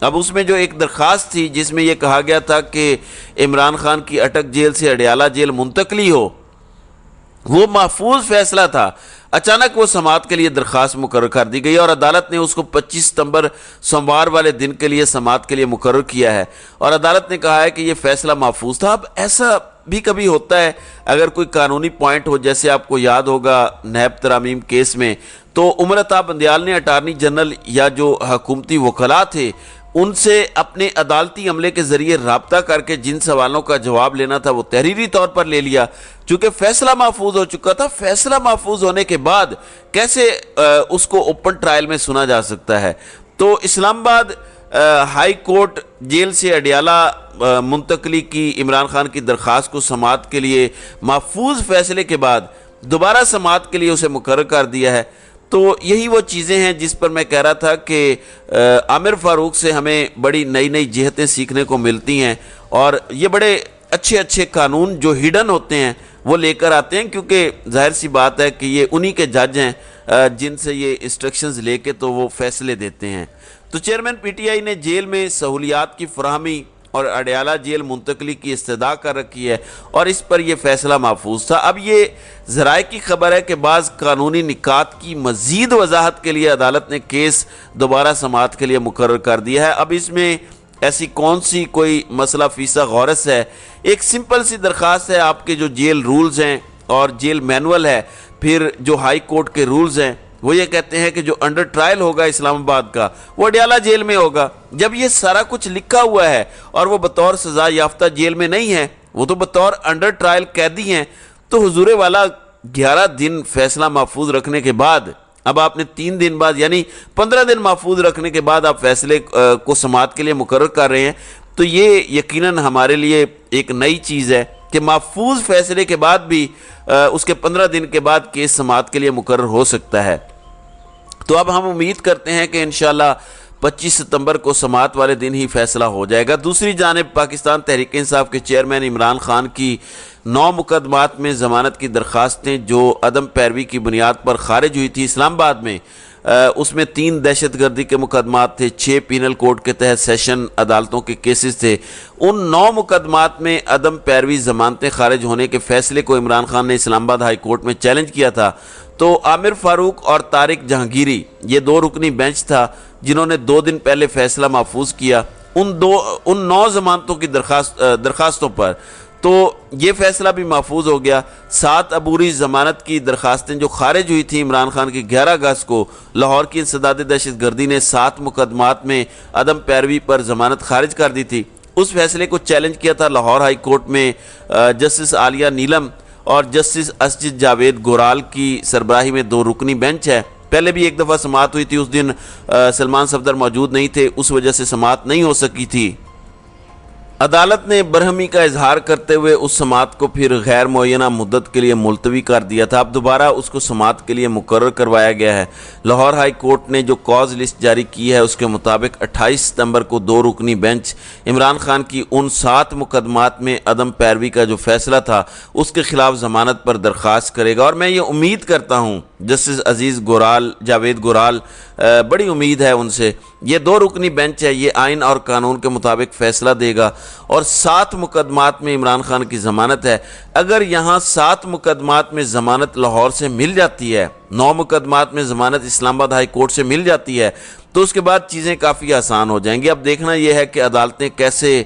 اب اس میں جو ایک درخواست تھی جس میں یہ کہا گیا تھا کہ عمران خان کی اٹک جیل سے اڈیالہ جیل منتقلی ہو، وہ محفوظ فیصلہ تھا، اچانک وہ سماعت کے لیے درخواست مقرر کر دی گئی اور عدالت نے اس کو 25 ستمبر سوموار والے دن کے لیے سماعت کے لیے مقرر کیا ہے، اور عدالت نے کہا ہے کہ یہ فیصلہ محفوظ تھا۔ اب ایسا بھی کبھی ہوتا ہے اگر کوئی قانونی پوائنٹ ہو، جیسے آپ کو یاد ہوگا نیب ترامیم کیس میں، تو عمر عطا بندیال نے اٹارنی جنرل یا جو حکومتی وکلاء تھے ان سے اپنے عدالتی عملے کے ذریعے رابطہ کر کے جن سوالوں کا جواب لینا تھا وہ تحریری طور پر لے لیا، چونکہ فیصلہ محفوظ ہو چکا تھا۔ فیصلہ محفوظ ہونے کے بعد کیسے اس کو اوپن ٹرائل میں سنا جا سکتا ہے؟ تو اسلام آباد ہائی کورٹ جیل سے اڈیالہ منتقلی کی عمران خان کی درخواست کو سماعت کے لیے محفوظ فیصلے کے بعد دوبارہ سماعت کے لیے اسے مقرر کر دیا ہے۔ تو یہی وہ چیزیں ہیں جس پر میں کہہ رہا تھا کہ عامر فاروق سے ہمیں بڑی نئی نئی جہتیں سیکھنے کو ملتی ہیں، اور یہ بڑے اچھے اچھے قانون جو ہڈن ہوتے ہیں وہ لے کر آتے ہیں، کیونکہ ظاہر سی بات ہے کہ یہ انہی کے جج ہیں جن سے یہ انسٹرکشنز لے کے تو وہ فیصلے دیتے ہیں۔ تو چیئرمین پی ٹی آئی نے جیل میں سہولیات کی فراہمی اور اڈیالہ جیل منتقلی کی استدعا کر رکھی ہے، اور اس پر یہ فیصلہ محفوظ تھا۔ اب یہ ذرائع کی خبر ہے کہ بعض قانونی نکات کی مزید وضاحت کے لیے عدالت نے کیس دوبارہ سماعت کے لیے مقرر کر دیا ہے۔ اب اس میں ایسی کون سی کوئی مسئلہ فیصد غورث ہے؟ ایک سمپل سی درخواست ہے، آپ کے جو جیل رولز ہیں اور جیل مینول ہے، پھر جو ہائی کورٹ کے رولز ہیں، وہ یہ کہتے ہیں کہ جو انڈر ٹرائل ہوگا اسلام آباد کا وہ اڈیالہ جیل میں ہوگا۔ جب یہ سارا کچھ لکھا ہوا ہے اور وہ بطور سزا یافتہ جیل میں نہیں ہے، وہ تو بطور انڈر ٹرائل قیدی ہیں، تو حضور والا 11 دن فیصلہ محفوظ رکھنے کے بعد اب آپ نے 3 دن بعد یعنی 15 دن محفوظ رکھنے کے بعد آپ فیصلے کو سماعت کے لیے مقرر کر رہے ہیں، تو یہ یقیناً ہمارے لیے ایک نئی چیز ہے کہ محفوظ فیصلے کے بعد بھی اس کے 15 دن کے بعد کیس سماعت کے لیے مقرر ہو سکتا ہے۔ تو اب ہم امید کرتے ہیں کہ انشاءاللہ 25 ستمبر کو سماعت والے دن ہی فیصلہ ہو جائے گا۔ دوسری جانب پاکستان تحریک انصاف کے چیئرمین عمران خان کی 9 مقدمات میں ضمانت کی درخواستیں جو عدم پیروی کی بنیاد پر خارج ہوئی تھی اسلام آباد میں، اس میں 3 دہشت گردی کے مقدمات تھے، 6 پینل کوڈ کے تحت سیشن عدالتوں کے کیسز تھے۔ ان 9 مقدمات میں عدم پیروی ضمانتیں خارج ہونے کے فیصلے کو عمران خان نے اسلام آباد ہائی کورٹ میں چیلنج کیا تھا۔ تو عامر فاروق اور طارق جہانگیری، یہ 2 رکنی بینچ تھا جنہوں نے 2 دن پہلے فیصلہ محفوظ کیا ان 9 ضمانتوں کی درخواستوں پر، تو یہ فیصلہ بھی محفوظ ہو گیا۔ 7 عبوری ضمانت کی درخواستیں جو خارج ہوئی تھیں عمران خان کی 11 اگست کو، لاہور کی انسداد دہشت گردی نے 7 مقدمات میں عدم پیروی پر ضمانت خارج کر دی تھی۔ اس فیصلے کو چیلنج کیا تھا لاہور ہائی کورٹ میں جسٹس عالیہ نیلم اور جسٹس اسجد جاوید گورال کی سربراہی میں 2 رکنی بینچ ہے۔ پہلے بھی ایک دفعہ سماعت ہوئی تھی، اس دن سلمان صفدر موجود نہیں تھے، اس وجہ سے سماعت نہیں ہو سکی تھی۔ عدالت نے برہمی کا اظہار کرتے ہوئے اس سماعت کو پھر غیر معینہ مدت کے لیے ملتوی کر دیا تھا۔ اب دوبارہ اس کو سماعت کے لیے مقرر کروایا گیا ہے۔ لاہور ہائی کورٹ نے جو کاز لسٹ جاری کی ہے اس کے مطابق 28 ستمبر کو 2 رکنی بینچ عمران خان کی ان 7 مقدمات میں عدم پیروی کا جو فیصلہ تھا اس کے خلاف ضمانت پر درخواست کرے گا، اور میں یہ امید کرتا ہوں جسٹس عزیز گورال، جاوید گورال، بڑی امید ہے ان سے، یہ 2 رکنی بینچ ہے، یہ آئین اور قانون کے مطابق فیصلہ دے گا، اور 7 مقدمات میں عمران خان کی ضمانت ہے۔ اگر یہاں 7 مقدمات میں ضمانت لاہور سے مل جاتی ہے، 9 مقدمات میں ضمانت اسلام آباد ہائی کورٹ سے مل جاتی ہے، تو اس کے بعد چیزیں کافی آسان ہو جائیں گی۔ اب دیکھنا یہ ہے کہ عدالتیں کیسے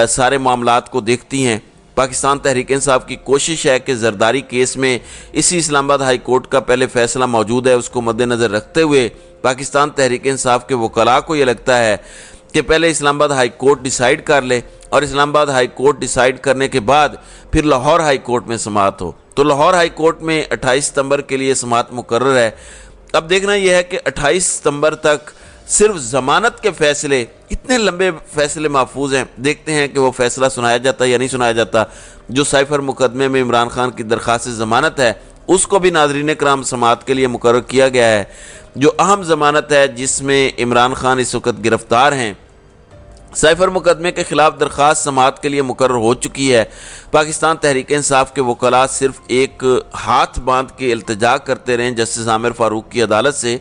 سارے معاملات کو دیکھتی ہیں۔ پاکستان تحریک انصاف کی کوشش ہے کہ زرداری کیس میں اسی اسلام آباد ہائی کورٹ کا پہلے فیصلہ موجود ہے، اس کو مد نظر رکھتے ہوئے پاکستان تحریک انصاف کے وکلاء کو یہ لگتا ہے کہ پہلے اسلام آباد ہائی کورٹ ڈیسائیڈ کر لے، اور اسلام آباد ہائی کورٹ ڈیسائیڈ کرنے کے بعد پھر لاہور ہائی کورٹ میں سماعت ہو۔ تو لاہور ہائی کورٹ میں 28 ستمبر کے لیے سماعت مقرر ہے۔ اب دیکھنا یہ ہے کہ 28 ستمبر تک صرف ضمانت کے فیصلے، اتنے لمبے فیصلے محفوظ ہیں، دیکھتے ہیں کہ وہ فیصلہ سنایا جاتا ہے یا نہیں سنایا جاتا۔ جو سائفر مقدمے میں عمران خان کی درخواست ضمانت ہے اس کو بھی ناظرین کرام سماعت کے لیے مقرر کیا گیا ہے۔ جو اہم ضمانت ہے جس میں عمران خان اس وقت گرفتار ہیں، سائفر مقدمے کے خلاف درخواست سماعت کے لیے مقرر ہو چکی ہے۔ پاکستان تحریک انصاف کے وکلاء صرف ایک ہاتھ باندھ کے التجا کرتے رہیں جسٹس عامر فاروق کی عدالت سے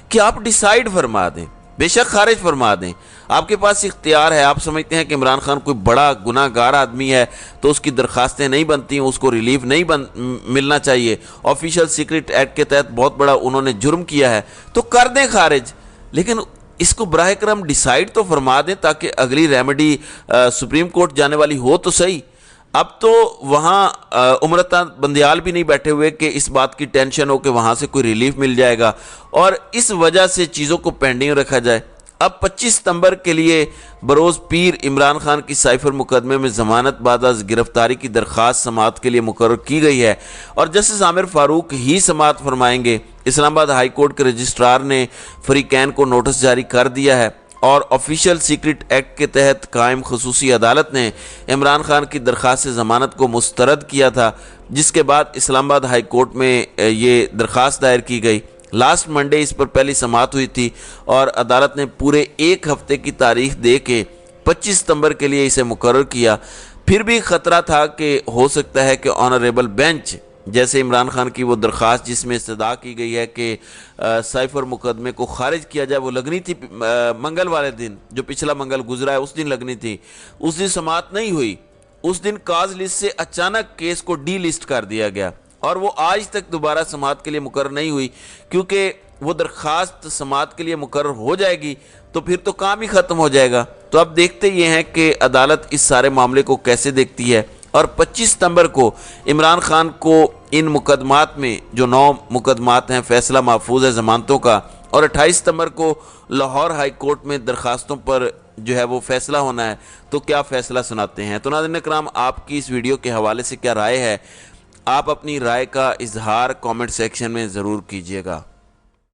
کہ آپ ڈیسائیڈ فرما دیں، بے شک خارج فرما دیں۔ آپ کے پاس اختیار ہے، آپ سمجھتے ہیں کہ عمران خان کوئی بڑا گناہ گار آدمی ہے تو اس کی درخواستیں نہیں بنتی ہیں، اس کو ریلیف نہیں ملنا چاہیے، آفیشیل سیکرٹ ایکٹ کے تحت بہت بڑا انہوں نے جرم کیا ہے تو کر دیں خارج، لیکن اس کو براہ کرم ڈیسائیڈ تو فرما دیں تاکہ اگلی ریمیڈی سپریم کورٹ جانے والی ہو تو صحیح۔ اب تو وہاں امرتا بندیال بھی نہیں بیٹھے ہوئے کہ اس بات کی ٹینشن ہو کہ وہاں سے کوئی ریلیف مل جائے گا اور اس وجہ سے چیزوں کو پینڈنگ رکھا جائے۔ اب 25 ستمبر کے لیے بروز پیر عمران خان کی سائفر مقدمے میں ضمانت بعد از گرفتاری کی درخواست سماعت کے لیے مقرر کی گئی ہے اور جسٹس عامر فاروق ہی سماعت فرمائیں گے۔ اسلام آباد ہائی کورٹ کے رجسٹرار نے فریقین کو نوٹس جاری کر دیا ہے اور آفیشیل سیکرٹ ایکٹ کے تحت قائم خصوصی عدالت نے عمران خان کی درخواست ضمانت کو مسترد کیا تھا، جس کے بعد اسلام آباد ہائی کورٹ میں یہ درخواست دائر کی گئی۔ لاسٹ منڈے اس پر پہلی سماعت ہوئی تھی اور عدالت نے پورے ایک ہفتے کی تاریخ دے کے 25 ستمبر کے لیے اسے مقرر کیا۔ پھر بھی خطرہ تھا کہ ہو سکتا ہے کہ آنریبل بینچ جیسے عمران خان کی وہ درخواست جس میں استدعا کی گئی ہے کہ سائفر مقدمے کو خارج کیا جائے، وہ لگنی تھی منگل والے دن، جو پچھلا منگل گزرا ہے اس دن لگنی تھی، اس دن سماعت نہیں ہوئی۔ اس دن کاز لسٹ سے اچانک کیس کو ڈی لسٹ کر دیا گیا اور وہ آج تک دوبارہ سماعت کے لیے مقرر نہیں ہوئی، کیونکہ وہ درخواست سماعت کے لیے مقرر ہو جائے گی تو پھر تو کام ہی ختم ہو جائے گا۔ تو اب دیکھتے یہ ہیں کہ عدالت اس سارے معاملے کو کیسے دیکھتی ہے اور 25 ستمبر کو عمران خان کو ان مقدمات میں جو 9 مقدمات ہیں فیصلہ محفوظ ہے ضمانتوں کا، اور 28 ستمبر کو لاہور ہائی کورٹ میں درخواستوں پر جو ہے وہ فیصلہ ہونا ہے، تو کیا فیصلہ سناتے ہیں۔ تو ناظرین کرام، آپ کی اس ویڈیو کے حوالے سے کیا رائے ہے؟ آپ اپنی رائے کا اظہار کامنٹ سیکشن میں ضرور کیجیے گا۔